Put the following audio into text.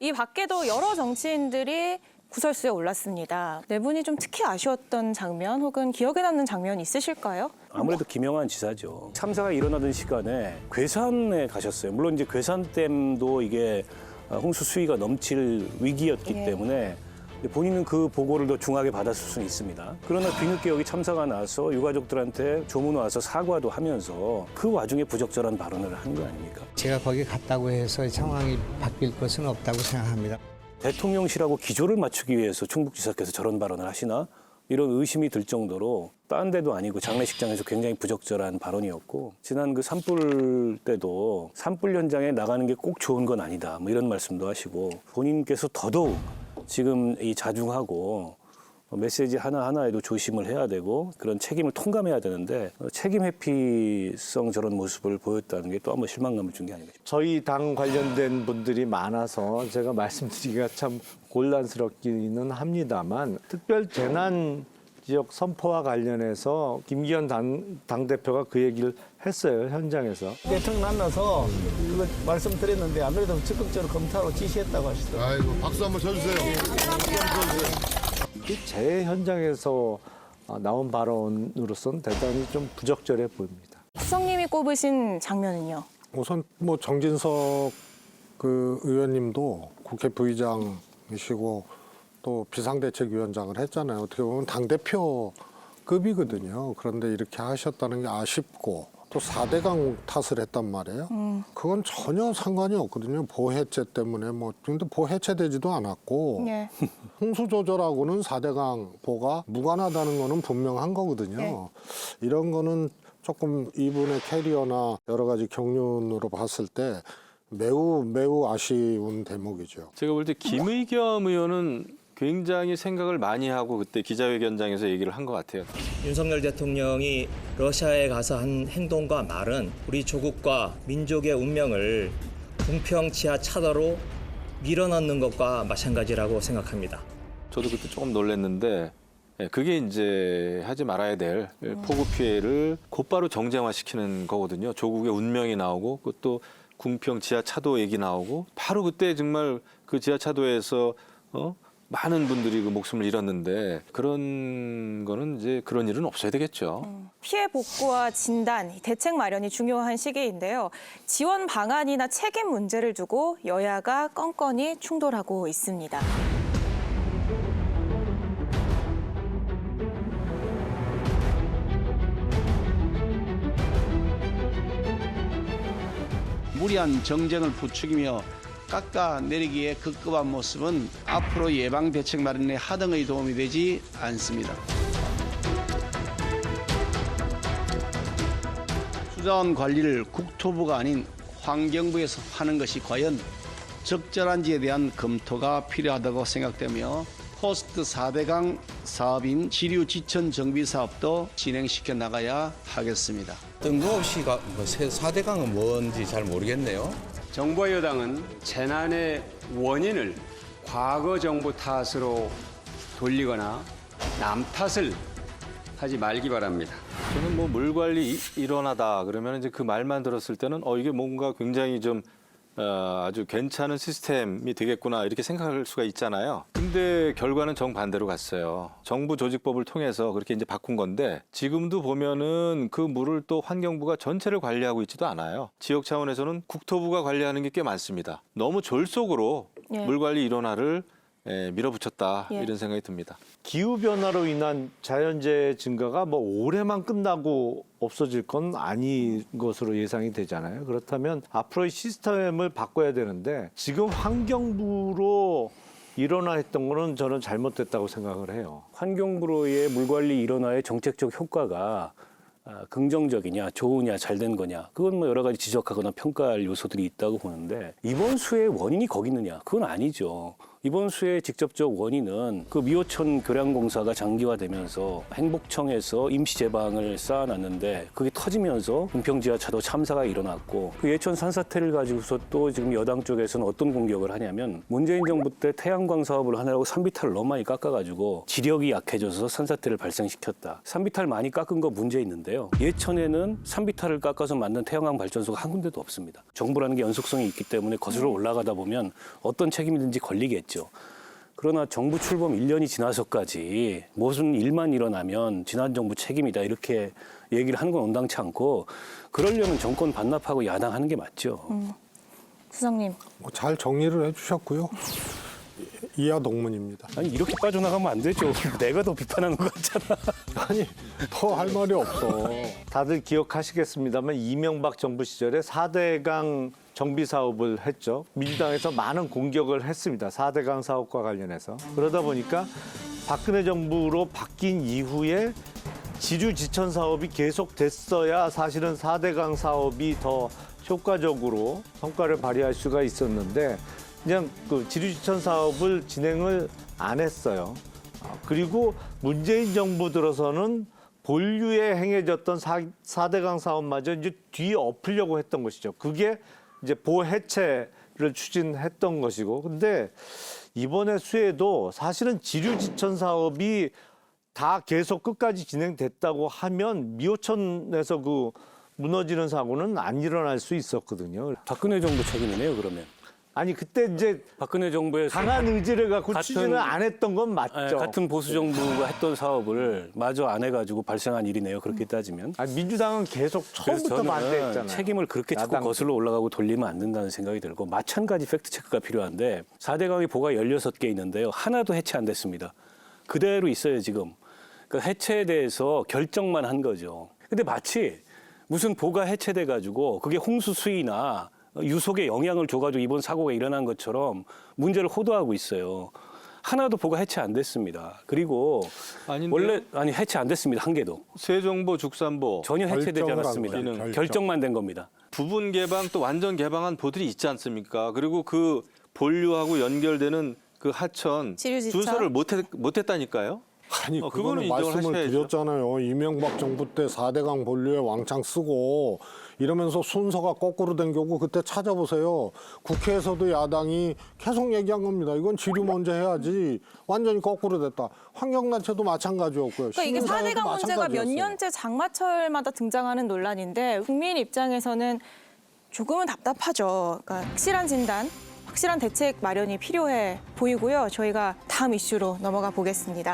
이 밖에도 여러 정치인들이 구설수에 올랐습니다. 네 분이 좀 특히 아쉬웠던 장면 혹은 기억에 남는 장면 있으실까요? 아무래도 김영환 지사죠. 참사가 일어나던 시간에 괴산에 가셨어요. 물론 이제 괴산댐도 이게 홍수 수위가 넘칠 위기였기 때문에 본인은 그 보고를 더 중하게 받았을 수는 있습니다. 그러나 뒤늦게 여기 참사가 나서 유가족들한테 조문 와서 사과도 하면서 그 와중에 부적절한 발언을 한 거 아닙니까? 제가 거기 갔다고 해서 상황이 바뀔 것은 없다고 생각합니다. 대통령실하고 기조를 맞추기 위해서 충북지사께서 저런 발언을 하시나? 이런 의심이 들 정도로 딴 데도 아니고 장례식장에서 굉장히 부적절한 발언이었고 지난 그 산불 때도 산불 현장에 나가는 게 꼭 좋은 건 아니다 뭐 이런 말씀도 하시고 본인께서 더더욱 지금 이 자중하고 메시지 하나하나에도 조심을 해야 되고 그런 책임을 통감해야 되는데 책임 회피성 저런 모습을 보였다는 게 또 한 번 실망감을 준 게 아닌가 싶습니다. 저희 당 관련된 분들이 많아서 제가 말씀드리기가 참 곤란스럽기는 합니다만 특별 재난 지역 선포와 관련해서 김기현 당대표가 그 얘기를 했어요, 현장에서. 대통령 만나서 이거 말씀드렸는데 안 그래도 적극적으로 검토하고 지시했다고 하시더라고요. 아이고 박수 한번 쳐주세요. 제 현장에서 나온 발언으로서는 대단히 좀 부적절해 보입니다. 수석님이 꼽으신 장면은요? 우선 뭐 정진석 그 의원님도 국회 부의장이시고 또 비상대책위원장을 했잖아요. 어떻게 보면 당대표급이거든요. 그런데 이렇게 하셨다는 게 아쉽고 또 4대강 탓을 했단 말이에요. 그건 전혀 상관이 없거든요. 보해체 때문에 근데 보해체되지도 않았고 예. 홍수 조절하고는 4대강 보가 무관하다는 거는 분명한 거거든요. 이런 거는 조금 이분의 캐리어나 여러 가지 경륜으로 봤을 때 매우 아쉬운 대목이죠. 제가 볼 때 김의겸 의원은 굉장히 생각을 많이 하고 그때 기자회견장에서 얘기를 한 것 같아요. 윤석열 대통령이 러시아에 가서 한 행동과 말은 우리 조국과 민족의 운명을 궁평지하 차도로 밀어넣는 것과 마찬가지라고 생각합니다. 저도 그때 조금 놀랐는데 그게 이제 하지 말아야 될 폭우 피해를 곧바로 정쟁화시키는 거거든요. 조국의 운명이 나오고 그것도 궁평 지하 차도 얘기 나오고 바로 그때 정말 그 지하 차도에서 많은 분들이 그 목숨을 잃었는데 그런 거는 이제 그런 일은 없어야 되겠죠. 피해 복구와 진단, 대책 마련이 중요한 시기인데요. 지원 방안이나 책임 문제를 두고 여야가 건건히 충돌하고 있습니다. 무리한 정쟁을 부추기며 깎아내리기에 급급한 모습은 앞으로 예방 대책 마련에 하등의 도움이 되지 않습니다. 수자원 관리를 국토부가 아닌 환경부에서 하는 것이 과연 적절한지에 대한 검토가 필요하다고 생각되며 포스트 4대강 사업인 지류 지천 정비 사업도 진행시켜 나가야 하겠습니다. 뜬금없이 4대강은 뭔지 잘 모르겠네요. 정부 여당은 재난의 원인을 과거 정부 탓으로 돌리거나 남 탓을 하지 말기 바랍니다. 저는 뭐 물 관리 일원하다 그러면 이제 그 말만 들었을 때는 이게 뭔가 굉장히 좀 아주 괜찮은 시스템이 되겠구나 이렇게 생각할 수가 있잖아요. 근데 결과는 정반대로 갔어요. 정부 조직법을 통해서 그렇게 이제 바꾼 건데 지금도 보면은 그 물을 또 환경부가 전체를 관리하고 있지도 않아요. 지역 차원에서는 국토부가 관리하는 게 꽤 많습니다. 너무 졸속으로 물 관리 일원화를 밀어붙였다 이런 생각이 듭니다. 기후변화로 인한 자연재해 증가가 뭐 올해만 끝나고 없어질 건 아닌 것으로 예상이 되잖아요. 그렇다면 앞으로의 시스템을 바꿔야 되는데 지금 환경부로 일원화했던 거는 저는 잘못됐다고 생각을 해요. 환경부로의 물관리 일원화의 정책적 효과가 긍정적이냐, 좋으냐, 잘 된 거냐. 그건 뭐 여러 가지 지적하거나 평가할 요소들이 있다고 보는데 이번 수해의 원인이 거기 있느냐. 그건 아니죠. 이번 수해의 직접적 원인은 그 미호천 교량공사가 장기화되면서 행복청에서 임시 제방을 쌓아놨는데 그게 터지면서 은평지하차도 참사가 일어났고 그 예천 산사태를 가지고서 또 지금 여당 쪽에서는 어떤 공격을 하냐면 문재인 정부 때 태양광 사업을 하느라고 산비탈을 너무 많이 깎아가지고 지력이 약해져서 산사태를 발생시켰다. 산비탈 많이 깎은 거 문제 있는데요. 예천에는 산비탈을 깎아서 만든 태양광 발전소가 한 군데도 없습니다. 정부라는 게 연속성이 있기 때문에 거슬러 올라가다 보면 어떤 책임이든지 걸리겠죠. 그러나 정부 출범 1년이 지나서까지 무슨 일만 일어나면 지난 정부 책임이다 이렇게 얘기를 하는 건 온당치 않고 그러려면 정권 반납하고 야당하는 게 맞죠. 수석님. 잘 정리를 해주셨고요. 이하 동문입니다. 아니 이렇게 빠져나가면 안 되죠. 내가 더 비판하는 것 같잖아. 아니 더 할 말이 없어. 다들 기억하시겠습니다만 이명박 정부 시절에 4대강 정비 사업을 했죠. 민주당에서 많은 공격을 했습니다. 4대강 사업과 관련해서. 그러다 보니까 박근혜 정부로 바뀐 이후에 지류 지천 사업이 계속됐어야 사실은 4대강 사업이 더 효과적으로 성과를 발휘할 수가 있었는데 그냥 그 지류지천 사업을 진행을 안 했어요. 그리고 문재인 정부 들어서는 본류에 행해졌던 4대강 사업마저 이제 뒤엎으려고 했던 것이죠. 그게 이제 보해체를 추진했던 것이고. 근데 이번에 수해도 사실은 지류지천 사업이 다 계속 끝까지 진행됐다고 하면 미호천에서 그 무너지는 사고는 안 일어날 수 있었거든요. 박근혜 정부 책임이네요, 그러면. 아니 그때 이제 박근혜 정부에서 강한 의지를 갖고 추진을 안 했던 건 맞죠. 같은 보수 정부가 했던 사업을 마저 안 해가지고 발생한 일이네요. 그렇게 따지면. 아니, 민주당은 계속 처음부터 반대했잖아요. 책임을 그렇게 자꾸 거슬러 올라가고 돌리면 안 된다는 생각이 들고 마찬가지 팩트 체크가 필요한데 4대강의 보가 16개 있는데요. 하나도 해체 안 됐습니다. 그대로 있어요, 지금. 그 해체에 대해서 결정만 한 거죠. 근데 마치 무슨 보가 해체돼 가지고 그게 홍수 수위나 유속에 영향을 줘가지고 이번 사고가 일어난 것처럼 문제를 호도하고 있어요. 하나도 보가 해체 안 됐습니다. 그리고 원래 해체 안 됐습니다. 한 개도. 세정보, 죽산보 전혀 해체되지 결정을 않았습니다. 한 거예요. 결정만 된 겁니다. 부분 개방 또 완전 개방한 보들이 있지 않습니까? 그리고 그 본류하고 연결되는 그 하천 지류지천? 준설을 못했다니까요. 아니 그거는 그거는 인정을 말씀을 하셔야죠. 드렸잖아요. 이명박 정부 때 4대강 본류에 왕창 쓰고 이러면서 순서가 거꾸로 된 경우 그때 찾아보세요. 국회에서도 야당이 계속 얘기한 겁니다. 이건 지류 먼저 해야지. 완전히 거꾸로 됐다. 환경단체도 마찬가지였고요. 그러니까 이게 4대강 문제가 몇 년째 장마철마다 등장하는 논란인데 국민 입장에서는 조금은 답답하죠. 그러니까 확실한 진단, 확실한 대책 마련이 필요해 보이고요. 저희가 다음 이슈로 넘어가 보겠습니다.